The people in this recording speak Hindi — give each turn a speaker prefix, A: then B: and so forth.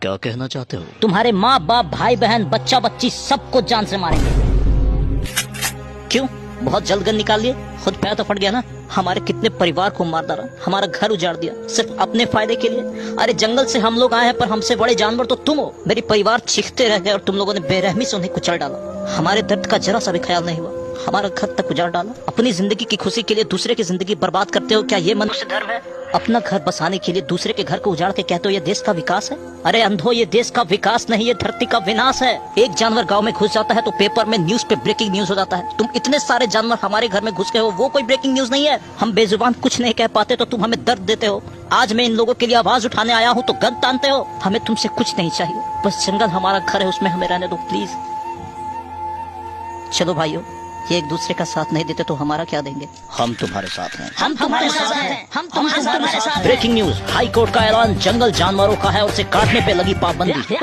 A: क्या कहना चाहते हो?
B: तुम्हारे माँ बाप भाई बहन बच्चा बच्ची सबको जान से मारेंगे। क्यों? बहुत जल्द गन निकाल लिए, खुद पैर तो फट गया ना। हमारे कितने परिवार को मार डाला, हमारा घर उजाड़ दिया सिर्फ अपने फायदे के लिए। अरे जंगल से हम लोग आए हैं, पर हमसे बड़े जानवर तो तुम हो। मेरी परिवार चीखते रह गए और तुम लोगों ने बेरहमी से उन्हें कुचल डाला। हमारे दर्द का जरा सा भी ख्याल नहीं हुआ, हमारा घर तक उजाड़ डाला। अपनी जिंदगी की खुशी के लिए दूसरे की जिंदगी बर्बाद करते हो, क्या ये मनुष्य धर्म है? अपना घर बसाने के लिए दूसरे के घर को उजाड़ के कहते हो ये देश का विकास है? अरे अंधो, ये देश का विकास नहीं, ये धरती का विनाश है। एक जानवर गांव में घुस जाता है तो पेपर में न्यूज पे ब्रेकिंग न्यूज हो जाता है। तुम इतने सारे जानवर हमारे घर में घुस गए हो, वो कोई ब्रेकिंग न्यूज नहीं है। हम बेजुबान कुछ नहीं कह पाते तो तुम हमें दर्द देते हो। आज मैं इन लोगों के लिए आवाज उठाने आया हूँ तो गन तानते हो। हमें तुमसे कुछ नहीं चाहिए, बस जंगल हमारा घर है, उसमें हमें रहने दो प्लीज। चलो भाइयों, ये एक दूसरे का साथ नहीं देते तो हमारा क्या देंगे?
A: हम तुम्हारे साथ हैं।
B: हम तुम्हारे साथ हैं। हम तुम्हारे साथ हैं।
A: ब्रेकिंग न्यूज, हाई कोर्ट का ऐलान, जंगल जानवरों का है और उसे काटने पे लगी पाबंदी।